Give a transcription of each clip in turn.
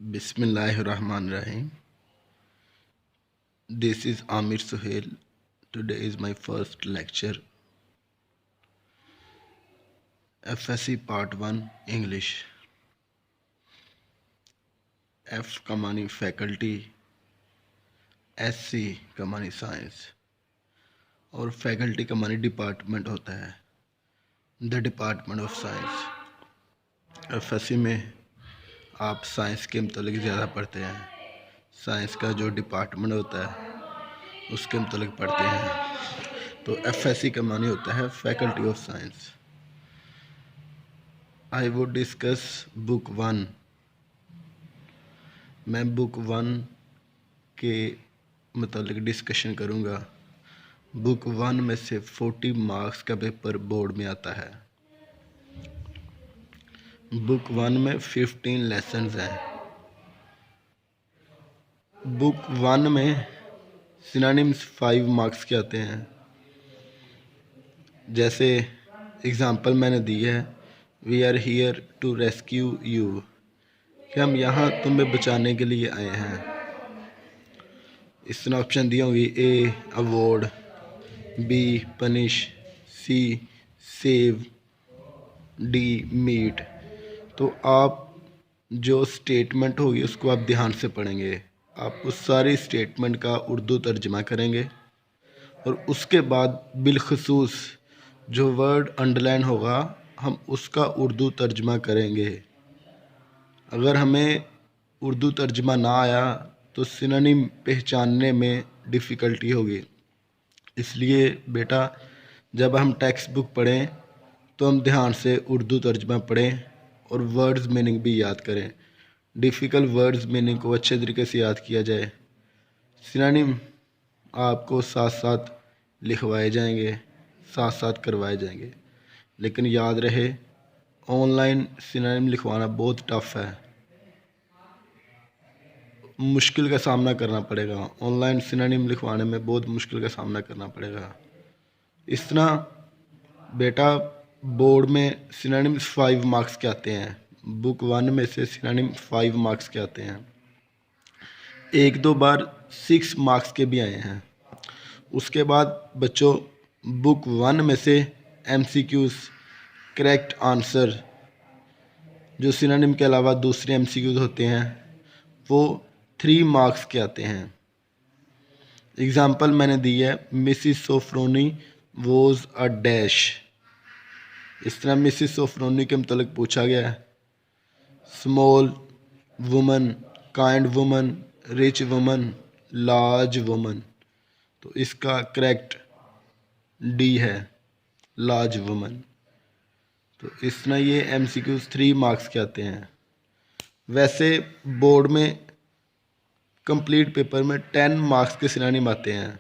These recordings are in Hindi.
Bismillahirrahmanirrahim. This is Amir Suhail. Today is my first lecture. FSC Part 1 English. F का मानी फैकल्टी, SC का मानी साइंस और फैकल्टी का मानी डिपार्टमेंट होता है, the department of science. FSC में आप साइंस के मतलब ज़्यादा पढ़ते हैं, साइंस का जो डिपार्टमेंट होता है उसके मतलब पढ़ते हैं। तो FSC का मानी होता है faculty of science. I would discuss book 1। मैं बुक 1 के मतलब डिस्कशन करूँगा। बुक 1 में से 40 मार्क्स का पेपर बोर्ड में आता है। बुक 1 में 15 लेसन्स हैं। बुक 1 में सिनोनिम्स 5 मार्क्स के आते हैं। जैसे एग्ज़ाम्पल मैंने दी है, we are here to rescue you, कि हम यहाँ तुम्हें बचाने के लिए आए हैं। इस तरह ऑप्शन दिए होंगे, A award, B punish, C save, D meet. तो आप जो स्टेटमेंट होगी उसको आप ध्यान से पढ़ेंगे। आप उस सारी स्टेटमेंट का उर्दू तर्जमा करेंगे और उसके बाद बिलखसूस जो वर्ड अंडरलाइन होगा हम उसका उर्दू तर्जमा करेंगे। अगर हमें उर्दू तर्जमा ना आया तो सिनोनिम पहचानने में डिफ़िकल्टी होगी। इसलिए बेटा जब हम टेक्स्ट बुक पढ़ें तो हम ध्यान से उर्दू तर्जमा पढ़ें और वर्ड्स मीनिंग भी याद करें। डिफ़िकल्ट वर्ड्स मीनिंग को अच्छे तरीके से याद किया जाए। सिनोनिम आपको साथ साथ लिखवाए जाएंगे, साथ साथ करवाए जाएंगे, लेकिन याद रहे ऑनलाइन सिनोनिम लिखवाना बहुत टफ है, मुश्किल का सामना करना पड़ेगा। ऑनलाइन सिनोनिम लिखवाने में बहुत मुश्किल का सामना करना पड़ेगा। इस तरह बेटा बोर्ड में सिनोनिम्स 5 मार्क्स के आते हैं। बुक 1 में से सिनोनिम 5 मार्क्स के आते हैं। एक दो बार 6 मार्क्स के भी आए हैं। उसके बाद बच्चों बुक 1 में से MCQs करेक्ट आंसर जो सिनोनिम के अलावा दूसरे MCQs होते हैं वो 3 मार्क्स के आते हैं। एग्ज़ाम्पल मैंने दी है, मिसिस सोफ्रोनी वॉज अ डैश। इस तरह मिसिस सोफ्रोनी के मतलब पूछा गया है, small woman, kind woman, rich woman, large woman. तो इसका करेक्ट डी है, लार्ज वुमन। तो इस तरह ये MCQs 3 मार्क्स के आते हैं। वैसे बोर्ड में कंप्लीट पेपर में 10 मार्क्स के सिनोनिम आते हैं,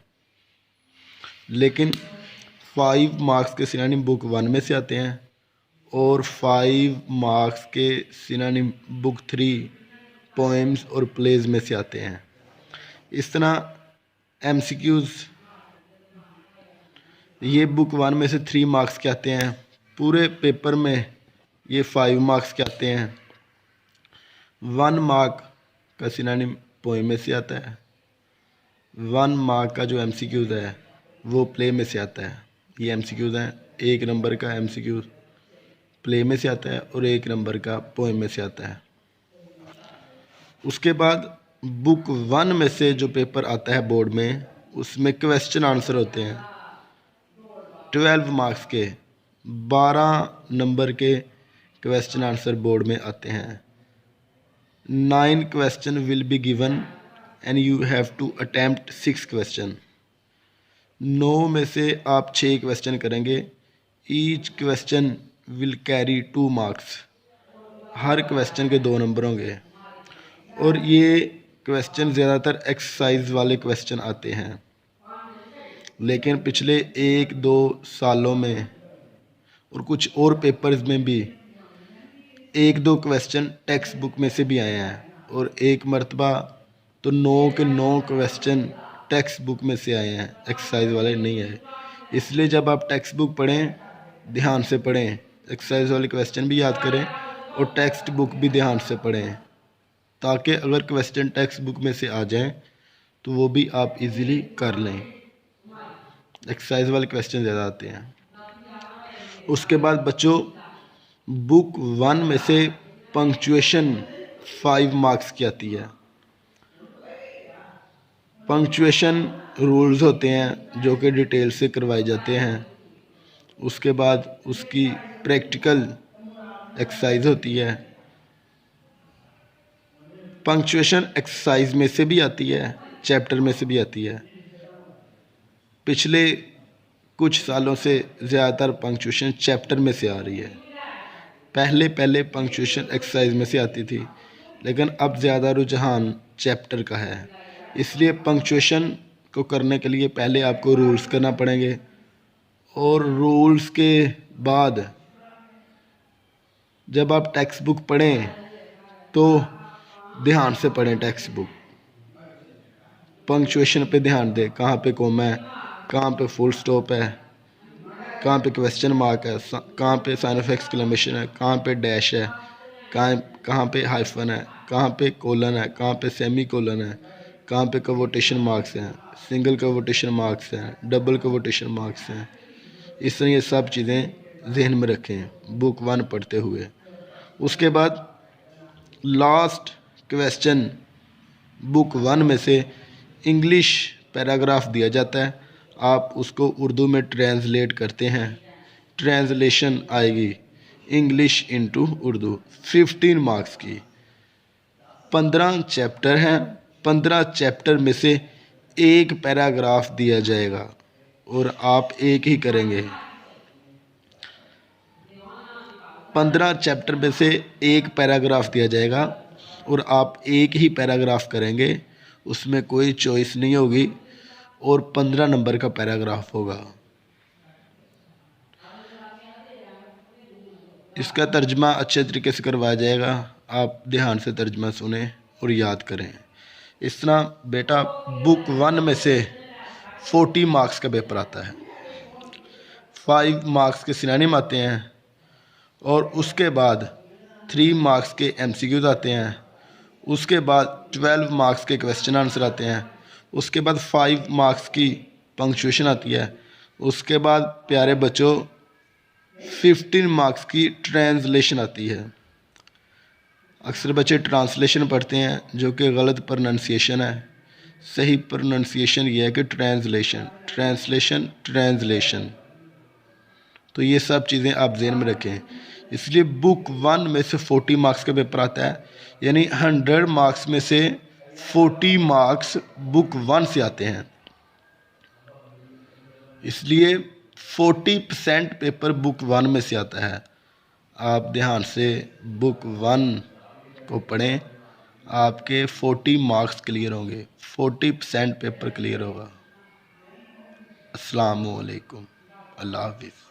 लेकिन 5 मार्क्स के सिनोनिम बुक 1 में से आते हैं और 5 मार्क्स के सिनोनिम बुक 3 पोएम्स और प्लेज में से आते हैं। इस तरह MCQs ये बुक 1 में से 3 मार्क्स के आते हैं। पूरे पेपर में ये 5 मार्क्स के आते हैं। 1 मार्क का सिनोनिम पोएम में से आता है। 1 मार्क का जो MCQs है वो प्ले में से आता है। ये MCQs हैं। 1 नंबर का MCQ प्ले में से आता है और 1 नंबर का पोएम में से आता है। उसके बाद बुक 1 में से जो पेपर आता है बोर्ड में उसमें क्वेश्चन आंसर होते हैं 12 मार्क्स के। 12 नंबर के क्वेश्चन आंसर बोर्ड में आते हैं। 9 question will be given and you have to attempt 6 question. 9 में से आप 6 क्वेश्चन करेंगे। Each question will carry 2 marks. हर क्वेश्चन के 2 नंबर होंगे और ये क्वेश्चन ज़्यादातर एक्सरसाइज वाले क्वेश्चन आते हैं, लेकिन पिछले 1-2 सालों में और कुछ और पेपर्स में भी 1-2 क्वेश्चन टेक्स्ट बुक में से भी आए हैं और एक मरतबा तो 9 के 9 क्वेश्चन टेक्स्ट बुक में से आए हैं, एक्सरसाइज वाले नहीं आए। इसलिए जब आप टेक्स्ट बुक पढ़ें ध्यान से पढ़ें, एक्सरसाइज वाले क्वेश्चन भी याद करें और टेक्स्ट बुक भी ध्यान से पढ़ें। ताकि अगर क्वेश्चन टेक्स्ट बुक में से आ जाएं तो वो भी आप इजीली कर लें। एक्सरसाइज वाले क्वेश्चन ज़्यादा आते हैं। उसके बाद बच्चों बुक 1 में से पंक्चुएशन 5 मार्क्स की आती है। पंक्चुएशन रूल्स होते हैं जो कि डिटेल से करवाए जाते हैं। उसके बाद उसकी प्रैक्टिकल एक्सरसाइज होती है। पंक्चुएशन एक्सरसाइज में से भी आती है, चैप्टर में से भी आती है। पिछले कुछ सालों से ज़्यादातर पंक्चुएशन चैप्टर में से आ रही है। पहले पंक्चुएशन एक्सरसाइज में से आती थी, लेकिन अब ज़्यादा रुझान चैप्टर का है। इसलिए पंक्चुएशन को करने के लिए पहले आपको रूल्स करना पड़ेंगे, और रूल्स के बाद जब आप टेक्स्ट बुक पढ़ें तो ध्यान से पढ़ें टेक्स्ट बुक। पंक्चुएशन पे ध्यान दें, कहाँ पे कॉमा है, कहाँ पे फुल स्टॉप है, कहाँ पे क्वेश्चन मार्क है, कहाँ पे साइन ऑफ एक्सक्लेमेशन है, कहाँ पे डैश है, कहाँ पे हाइफन है, कहाँ पे कोलन है, कहाँ पे सेमी कोलन है, कहाँ पे कवोटेशन मार्क्स हैं, सिंगल कवोटेशन मार्क्स हैं, डबल कवोटेशन मार्क्स हैं। इस तरह ये सब चीज़ें जहन में रखें बुक 1 पढ़ते हुए। उसके बाद लास्ट क्वेश्चन बुक 1 में से इंग्लिश पैराग्राफ दिया जाता है, आप उसको उर्दू में ट्रांसलेट करते हैं। ट्रांसलेशन आएगी इंग्लिश इनटू उर्दू, 15 मार्क्स की। 15 चैप्टर हैं, 15 चैप्टर में से एक पैराग्राफ दिया जाएगा और आप एक ही करेंगे। 15 चैप्टर में से एक पैराग्राफ दिया जाएगा और आप एक ही पैराग्राफ करेंगे, उसमें कोई चॉइस नहीं होगी, और 15 नंबर का पैराग्राफ होगा। इसका तर्जमा अच्छे तरीके से करवाया जाएगा, आप ध्यान से तर्जमा सुने और याद करें। इस तरह बेटा बुक 1 में से 40 मार्क्स का पेपर आता है। 5 मार्क्स के सिनोनिम आते हैं, और उसके बाद 3 मार्क्स के MCQs आते हैं। उसके बाद 12 मार्क्स के क्वेश्चन आंसर आते हैं। उसके बाद 5 मार्क्स की पंक्चुएशन आती है। उसके बाद प्यारे बच्चों 15 मार्क्स की ट्रांसलेशन आती है। अक्सर बच्चे ट्रांसलेशन पढ़ते हैं जो कि गलत प्रोनंसिएशन है। सही प्रोनंसिएशन ये है कि ट्रांसलेशन, ट्रांसलेशन, ट्रांसलेशन। तो ये सब चीज़ें आप ज़हन में रखें। इसलिए बुक 1 में से 40 मार्क्स का पेपर आता है, यानी 100 मार्क्स में से 40 मार्क्स बुक 1 से आते हैं। इसलिए 40% पेपर बुक 1 में से आता है। आप ध्यान से बुक 1 को पढ़ें, आपके 40 मार्क्स क्लियर होंगे, 40% पेपर क्लियर होगा। अस्सलामु अलैकुम, अल्लाह हाफ़िज़।